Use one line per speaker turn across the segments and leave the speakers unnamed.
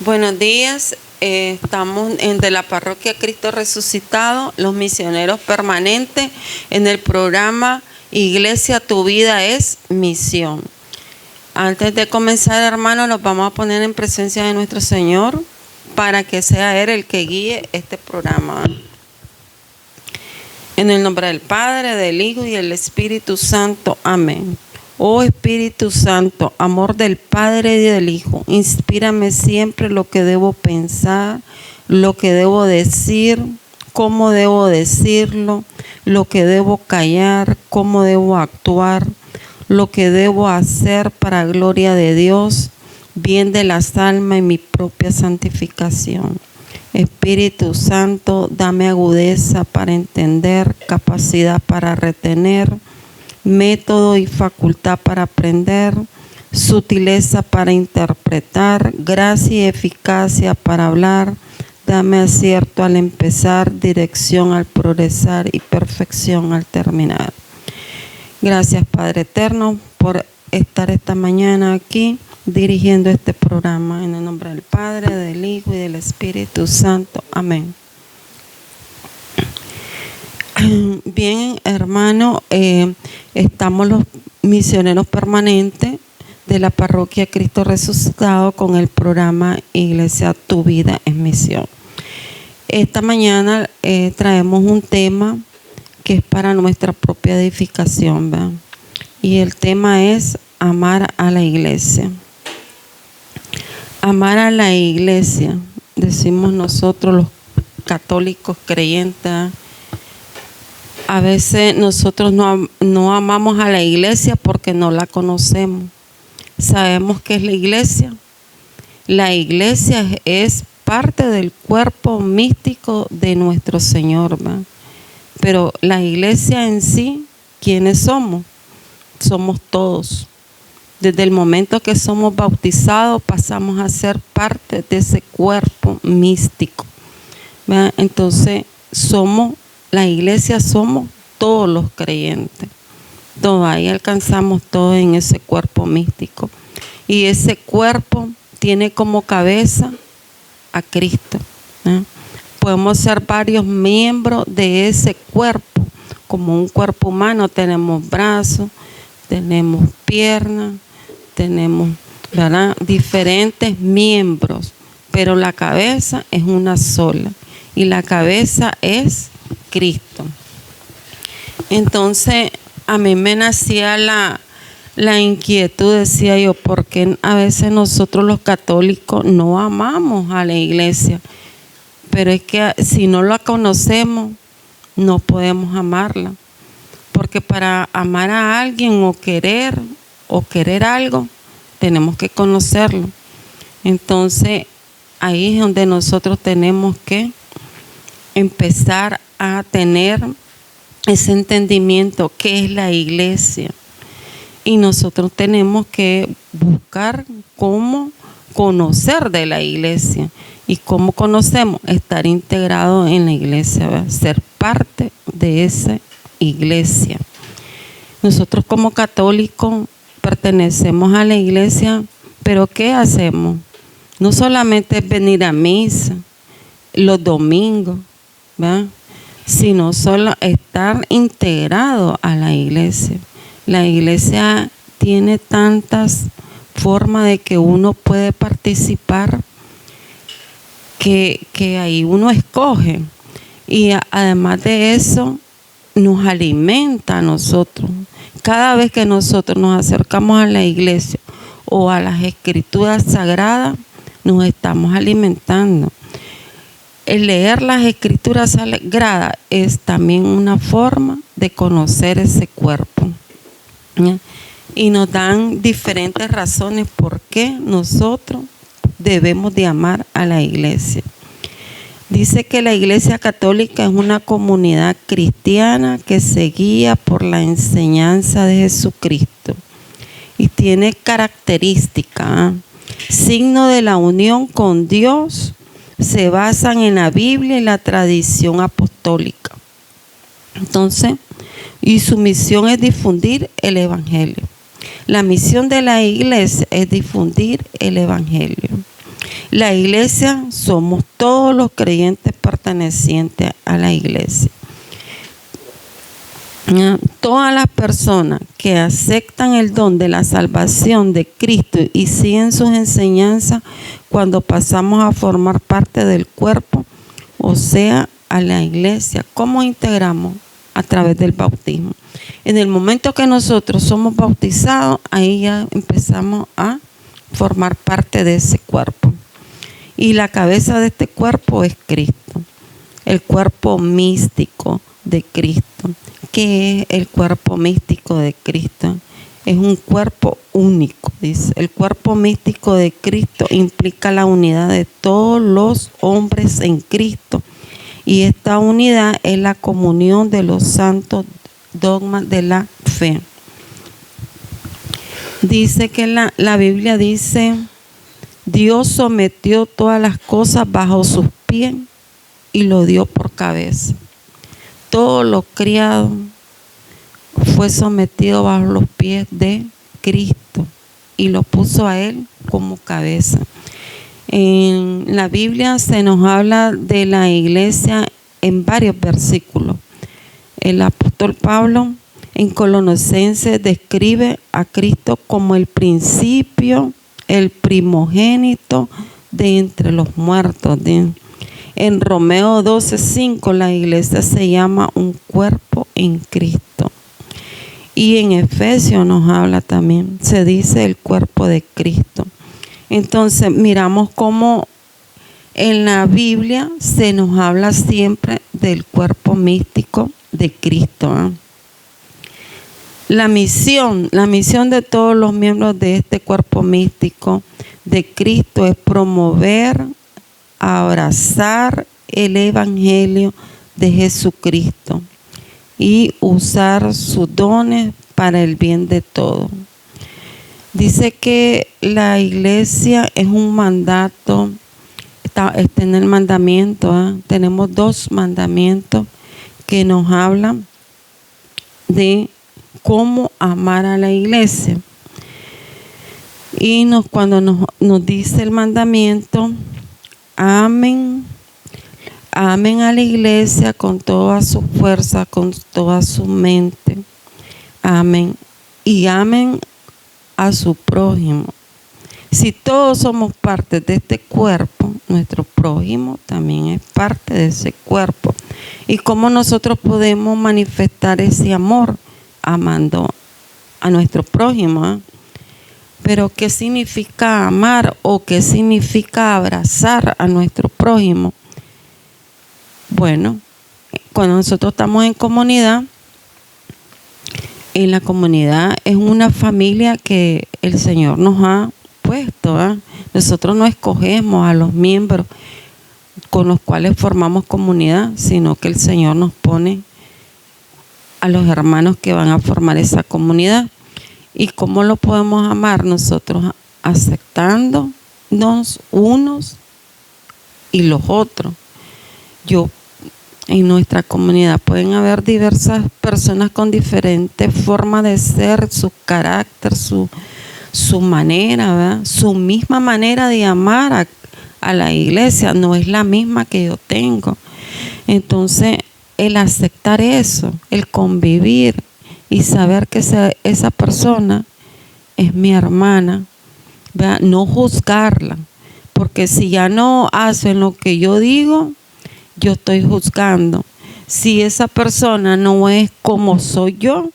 Buenos días, estamos de la Parroquia Cristo Resucitado, los misioneros permanentes, en el programa Iglesia, tu vida es misión. Antes de comenzar, hermanos, nos vamos a poner en presencia de nuestro Señor para que sea Él el que guíe este programa. En el nombre del Padre, del Hijo y del Espíritu Santo. Amén. Oh Espíritu Santo, amor del Padre y del Hijo, inspírame siempre lo que debo pensar, lo que debo decir, cómo debo decirlo, lo que debo callar, cómo debo actuar, lo que debo hacer para gloria de Dios, bien de las almas y mi propia santificación. Espíritu Santo, dame agudeza para entender, capacidad para retener, método y facultad para aprender, sutileza para interpretar, gracia y eficacia para hablar. Dame acierto al empezar, dirección al progresar y perfección al terminar. Gracias, Padre Eterno, por estar esta mañana aquí dirigiendo este programa. En el nombre del Padre, del Hijo y del Espíritu Santo. Amén. Bien, hermano, estamos los misioneros permanentes de la Parroquia Cristo Resucitado con el programa Iglesia, tu vida es misión. Esta mañana traemos un tema que es para nuestra propia edificación, ¿verdad? Y el tema es amar a la iglesia. Amar a la iglesia, decimos nosotros los católicos creyentes. A veces nosotros no amamos a la iglesia porque no la conocemos. Sabemos qué es la iglesia. La iglesia es parte del cuerpo místico de nuestro Señor, ¿verdad? Pero la iglesia en sí, ¿quiénes somos? Somos todos. Desde el momento que somos bautizados pasamos a ser parte de ese cuerpo místico, ¿verdad? Entonces la iglesia somos todos los creyentes. Todos ahí alcanzamos todo en ese cuerpo místico. Y ese cuerpo tiene como cabeza a Cristo, ¿eh? Podemos ser varios miembros de ese cuerpo. Como un cuerpo humano tenemos brazos, tenemos piernas, tenemos, ¿verdad?, diferentes miembros. Pero la cabeza es una sola. Y la cabeza es Cristo. Entonces a mí me nacía la inquietud, decía yo, ¿por qué a veces nosotros los católicos no amamos a la iglesia? Pero es que si no la conocemos no podemos amarla, porque para amar a alguien o querer algo tenemos que conocerlo. Entonces ahí es donde nosotros tenemos que empezar a tener ese entendimiento, qué es la iglesia. Y nosotros tenemos que buscar cómo conocer de la iglesia. ¿Y cómo conocemos? Estar integrado en la iglesia, ¿verdad? Ser parte de esa iglesia. Nosotros como católicos pertenecemos a la iglesia, pero ¿qué hacemos? No solamente es venir a misa los domingos, ¿verdad?, sino solo estar integrado a la iglesia. La iglesia tiene tantas formas de que uno puede participar que ahí uno escoge. Y además de eso, nos alimenta a nosotros. Cada vez que nosotros nos acercamos a la iglesia o a las escrituras sagradas, nos estamos alimentando. El leer las escrituras sagradas es también una forma de conocer ese cuerpo, ¿ya? Y nos dan diferentes razones por qué nosotros debemos de amar a la iglesia. Dice que la Iglesia Católica es una comunidad cristiana que se guía por la enseñanza de Jesucristo y tiene características, signo de la unión con Dios. Se basan en la Biblia y la tradición apostólica. Entonces, y su misión es difundir el Evangelio. La misión de la iglesia es difundir el Evangelio. La iglesia somos todos los creyentes pertenecientes a la iglesia. Todas las personas que aceptan el don de la salvación de Cristo y siguen sus enseñanzas, cuando pasamos a formar parte del cuerpo, o sea, a la iglesia, ¿cómo integramos? A través del bautismo. En el momento que nosotros somos bautizados, ahí ya empezamos a formar parte de ese cuerpo. Y la cabeza de este cuerpo es Cristo, el cuerpo místico de Cristo. ¿Qué es el cuerpo místico de Cristo? Es un cuerpo único, dice. El cuerpo místico de Cristo implica la unidad de todos los hombres en Cristo. Y esta unidad es la comunión de los santos dogmas de la fe. Dice que la Biblia dice, Dios sometió todas las cosas bajo sus pies y lo dio por cabeza. Todo lo criado fue sometido bajo los pies de Cristo y lo puso a Él como cabeza. En la Biblia se nos habla de la iglesia en varios versículos. El apóstol Pablo en Colosenses describe a Cristo como el principio, el primogénito de entre los muertos. En Romeo 12:5 la iglesia se llama un cuerpo en Cristo. Y en Efesios nos habla también, se dice el cuerpo de Cristo. Entonces miramos cómo en la Biblia se nos habla siempre del cuerpo místico de Cristo. La misión de todos los miembros de este cuerpo místico de Cristo es promover, abrazar el evangelio de Jesucristo y usar sus dones para el bien de todos. Dice que la iglesia es un mandato, está en el mandamiento, tenemos 2 mandamientos que nos hablan de cómo amar a la iglesia. Y cuando nos dice el mandamiento, amen a la iglesia con toda su fuerza, con toda su mente. Amén. Y amen a su prójimo. Si todos somos parte de este cuerpo, nuestro prójimo también es parte de ese cuerpo. ¿Y cómo nosotros podemos manifestar ese amor? Amando a nuestro prójimo. Pero ¿qué significa amar o qué significa abrazar a nuestro prójimo? Bueno, cuando nosotros estamos en comunidad, en la comunidad es una familia que el Señor nos ha puesto. Nosotros no escogemos a los miembros con los cuales formamos comunidad, sino que el Señor nos pone a los hermanos que van a formar esa comunidad. ¿Y cómo lo podemos amar? Nosotros aceptándonos unos y los otros. En nuestra comunidad pueden haber diversas personas con diferentes formas de ser, su carácter, su manera, ¿verdad? Su misma manera de amar a la iglesia no es la misma que yo tengo. Entonces, el aceptar eso, el convivir y saber que esa persona es mi hermana, ¿verdad? No juzgarla, porque si ya no hacen lo que yo digo, yo estoy juzgando. Si esa persona no es como soy yo,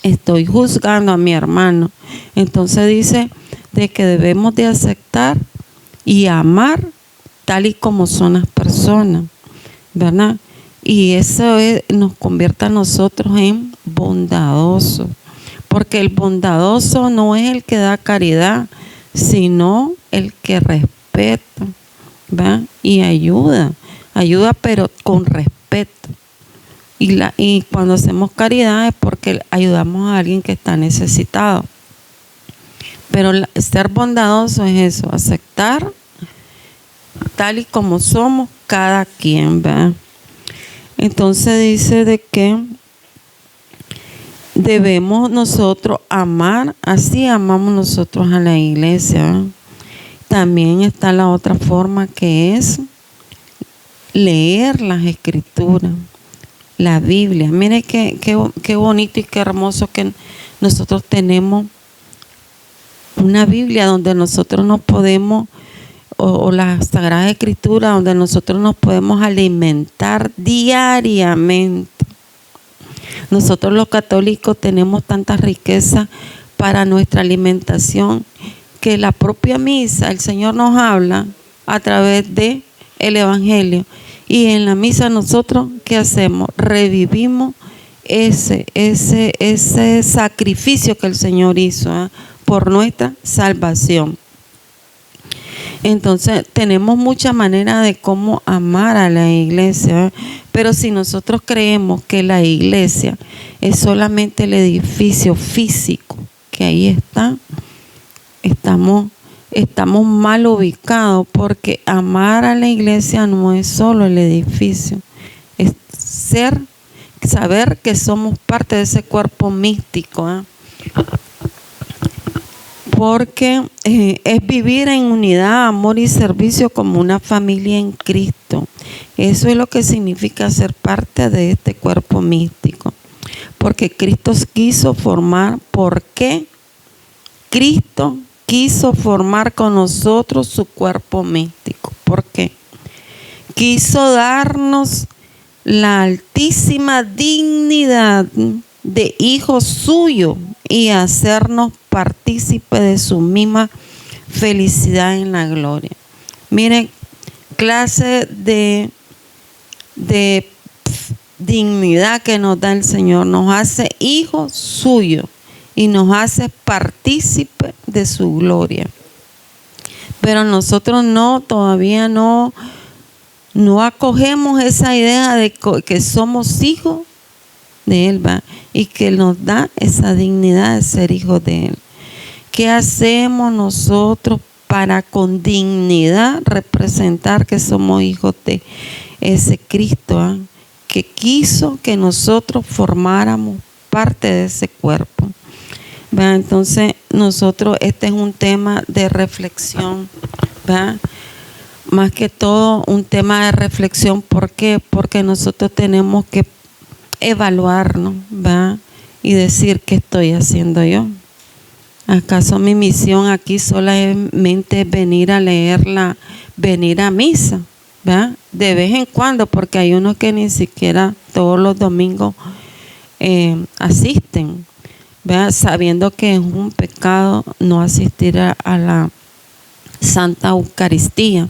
estoy juzgando a mi hermano. Entonces dice de que debemos de aceptar y amar tal y como son las personas, ¿verdad? Y eso nos convierte a nosotros en bondadosos, porque el bondadoso no es el que da caridad, sino el que respeta, ¿verdad? Y ayuda pero con respeto. Y cuando hacemos caridad es porque ayudamos a alguien que está necesitado. Pero ser bondadoso es eso, aceptar tal y como somos cada quien, ¿verdad? Entonces dice de que debemos nosotros amar, así amamos nosotros a la iglesia, ¿verdad? También está la otra forma, que es leer las escrituras, la Biblia. Mire qué bonito y qué hermoso que nosotros tenemos una Biblia donde nosotros nos podemos, o la Sagrada Escritura, donde nosotros nos podemos alimentar diariamente. Nosotros los católicos tenemos tanta riqueza para nuestra alimentación, que la propia misa, el Señor nos habla a través de el Evangelio. Y en la misa nosotros, ¿qué hacemos? Revivimos ese sacrificio que el Señor hizo por nuestra salvación. Entonces tenemos muchas maneras de cómo amar a la iglesia, pero si nosotros creemos que la iglesia es solamente el edificio físico que ahí está, estamos mal ubicados, porque amar a la iglesia no es solo el edificio, es saber que somos parte de ese cuerpo místico, porque es vivir en unidad, amor y servicio como una familia en Cristo. Eso es lo que significa ser parte de este cuerpo místico, porque Cristo quiso formar. ¿Por qué? Cristo quiso formar con nosotros su cuerpo místico. ¿Por qué? Quiso darnos la altísima dignidad de hijo suyo y hacernos partícipe de su misma felicidad en la gloria. Miren, clase de dignidad que nos da el Señor. Nos hace hijos suyos y nos hace partícipe de su gloria. Pero nosotros todavía no acogemos esa idea de que somos hijos de Él, y que nos da esa dignidad de ser hijos de Él. ¿Qué hacemos nosotros para con dignidad representar que somos hijos de ese Cristo, que quiso que nosotros formáramos parte de ese cuerpo? Entonces nosotros, este es un tema de reflexión, más que todo un tema de reflexión. ¿Por qué? Porque nosotros tenemos que evaluarnos, y decir, ¿qué estoy haciendo yo? ¿Acaso mi misión aquí solamente es venir a venir a misa, de vez en cuando? Porque hay unos que ni siquiera todos los domingos asisten, sabiendo que es un pecado no asistir a la Santa Eucaristía.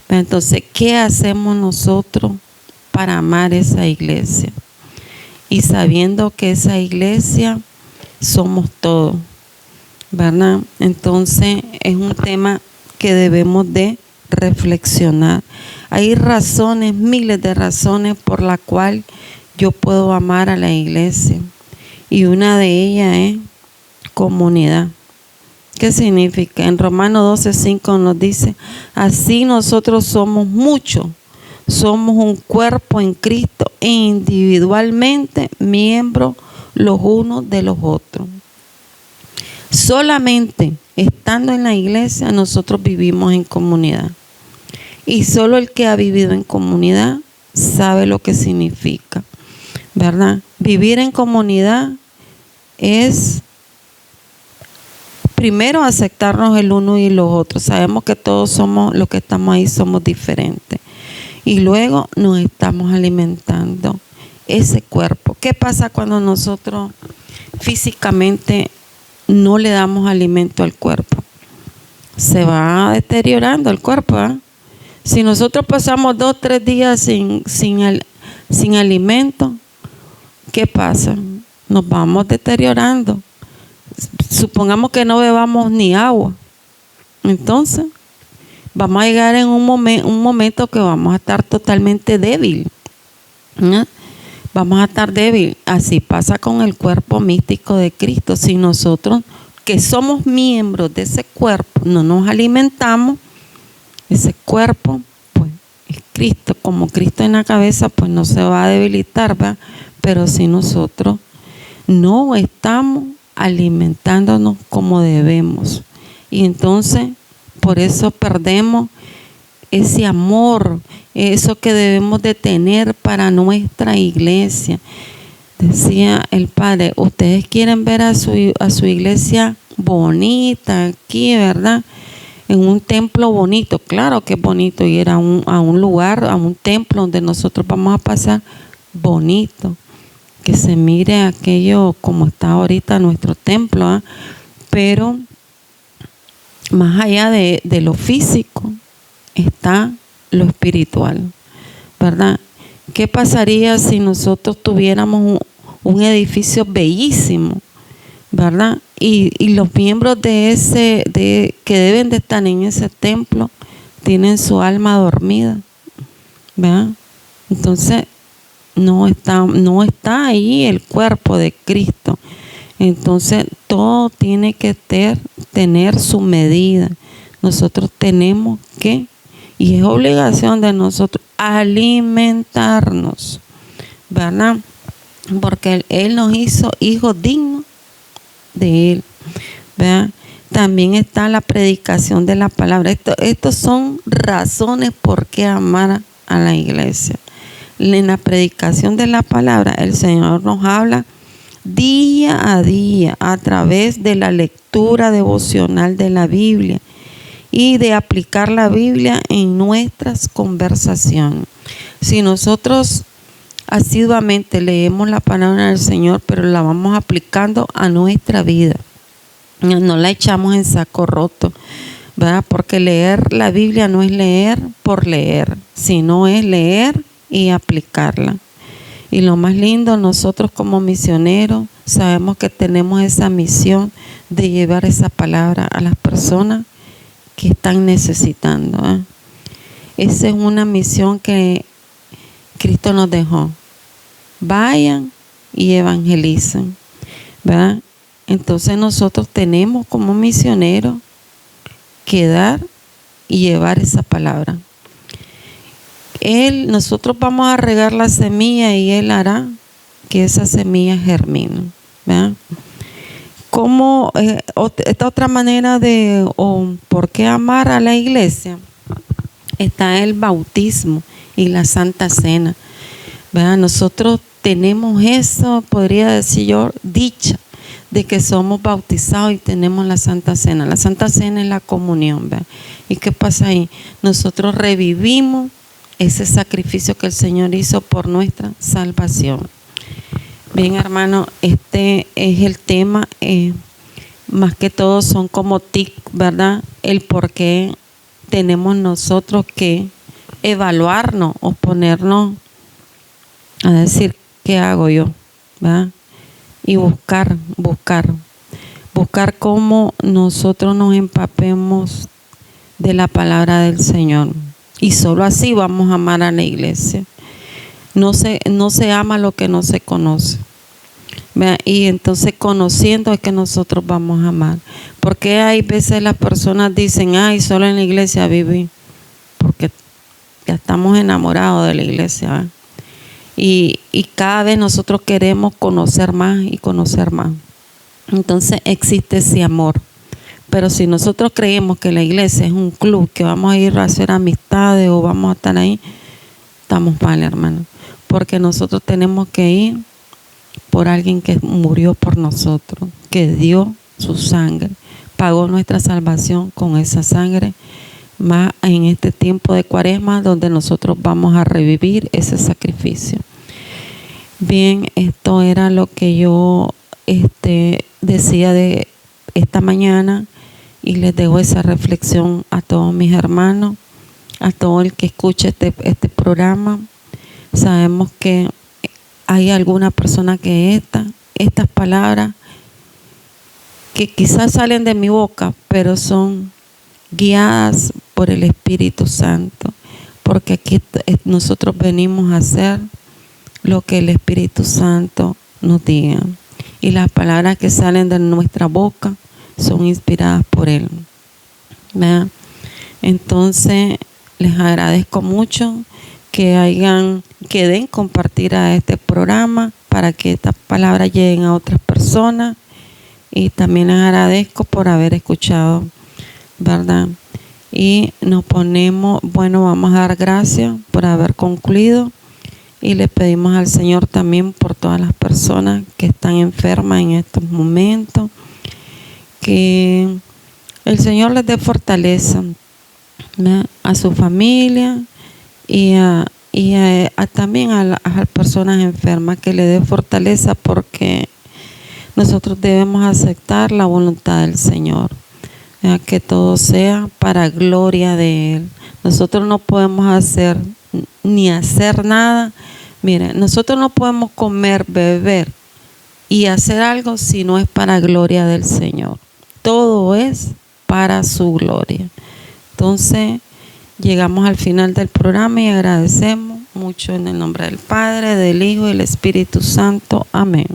Entonces, ¿qué hacemos nosotros para amar esa iglesia? Y sabiendo que esa iglesia somos todos, ¿verdad? Entonces es un tema que debemos de reflexionar. Hay razones, miles de razones por las cuales yo puedo amar a la iglesia. Y una de ellas es comunidad. ¿Qué significa? En Romanos 12:5 nos dice, así nosotros somos muchos. Somos un cuerpo en Cristo e individualmente miembros los unos de los otros. Solamente estando en la iglesia nosotros vivimos en comunidad. Y solo el que ha vivido en comunidad sabe lo que significa, ¿verdad? Vivir en comunidad es primero aceptarnos el uno y los otros. Sabemos que todos somos, los que estamos ahí somos diferentes. Y luego nos estamos alimentando ese cuerpo. ¿Qué pasa cuando nosotros físicamente no le damos alimento al cuerpo? Se va deteriorando el cuerpo, Si nosotros pasamos 2 o 3 días sin alimento, ¿qué pasa? Nos vamos deteriorando. Supongamos que no bebamos ni agua. Entonces vamos a llegar en un momento que vamos a estar totalmente débil. Vamos a estar débil. Así pasa con el cuerpo místico de Cristo. Si nosotros, que somos miembros de ese cuerpo, no nos alimentamos, ese cuerpo, pues es Cristo. Como Cristo en la cabeza, pues no se va a debilitar, pero si nosotros no estamos alimentándonos como debemos, y entonces Por eso perdemos ese amor, eso que debemos de tener para nuestra iglesia. Decía el Padre, ustedes quieren ver a su iglesia bonita aquí, ¿verdad? En un templo bonito, claro que es bonito ir a un lugar, a un templo donde nosotros vamos a pasar bonito, que se mire aquello como está ahorita nuestro templo, ¿eh? Pero más allá de lo físico está lo espiritual, ¿verdad? ¿Qué pasaría si nosotros tuviéramos un edificio bellísimo, ¿verdad? Y los miembros que deben de estar en ese templo tienen su alma dormida, ¿verdad? Entonces no está ahí el cuerpo de Cristo. Entonces todo tiene que tener su medida. Nosotros tenemos que, y es obligación de nosotros, alimentarnos, ¿verdad? Porque Él nos hizo hijos dignos de Él, ¿verdad? También está la predicación de la palabra. Estos son razones por qué amar a la iglesia. En la predicación de la palabra, el Señor nos habla día a día a través de la lectura devocional de la Biblia y de aplicar la Biblia en nuestras conversaciones. Si nosotros asiduamente leemos la palabra del Señor, pero la vamos aplicando a nuestra vida, no la echamos en saco roto, ¿verdad? Porque leer la Biblia no es leer por leer, sino es leer y aplicarla. Y lo más lindo, nosotros como misioneros sabemos que tenemos esa misión de llevar esa palabra a las personas que están necesitando, ¿eh? Esa es una misión que Cristo nos dejó. Vayan y evangelicen, ¿verdad? Entonces nosotros tenemos como misioneros que dar y llevar esa palabra. Nosotros vamos a regar la semilla y Él hará que esa semilla germine, ¿verdad? ¿Cómo, esta otra manera por qué amar a la iglesia? Está el bautismo y la Santa Cena, ¿verdad? Nosotros tenemos eso, podría decir yo, dicha de que somos bautizados y tenemos la Santa Cena. La Santa Cena es la comunión, ¿verdad? ¿Y qué pasa ahí? Nosotros revivimos ese sacrificio que el Señor hizo por nuestra salvación. Bien, hermano, este es el tema, más que todo son como tic, ¿verdad? El por qué tenemos nosotros que evaluarnos o ponernos a decir, ¿qué hago yo? ¿Verdad? Y buscar cómo nosotros nos empapemos de la palabra del Señor. Y solo así vamos a amar a la iglesia. No se ama lo que no se conoce. ¿Verdad? Y entonces conociendo es que nosotros vamos a amar. Porque hay veces las personas dicen, ay, solo en la iglesia viví. Porque ya estamos enamorados de la iglesia, ¿verdad? Y cada vez nosotros queremos conocer más y conocer más. Entonces existe ese amor. Pero si nosotros creemos que la iglesia es un club, que vamos a ir a hacer amistades o vamos a estar ahí, estamos mal, hermano. Porque nosotros tenemos que ir por alguien que murió por nosotros, que dio su sangre, pagó nuestra salvación con esa sangre, más en este tiempo de Cuaresma donde nosotros vamos a revivir ese sacrificio. Bien, esto era lo que yo decía de esta mañana y les dejo esa reflexión a todos mis hermanos, a todo el que escuche este programa. Sabemos que hay alguna persona que estas palabras que quizás salen de mi boca, pero son guiadas por el Espíritu Santo, porque aquí nosotros venimos a hacer lo que el Espíritu Santo nos diga. Y las palabras que salen de nuestra boca son inspiradas por Él, ¿verdad? Entonces, les agradezco mucho que den compartir a este programa para que estas palabras lleguen a otras personas. Y también les agradezco por haber escuchado, ¿verdad? y nos ponemos, bueno, vamos a dar gracias por haber concluido y le pedimos al Señor también por todas las personas que están enfermas en estos momentos, que el Señor les dé fortaleza, ¿verdad?, a su familia y también a las personas enfermas, que le dé fortaleza, porque nosotros debemos aceptar la voluntad del Señor, ¿verdad?, que todo sea para gloria de Él. Nosotros no podemos hacer nada. Miren, nosotros no podemos comer, beber y hacer algo si no es para gloria del Señor. Todo es para su gloria. Entonces, llegamos al final del programa y agradecemos mucho en el nombre del Padre, del Hijo y del Espíritu Santo. Amén.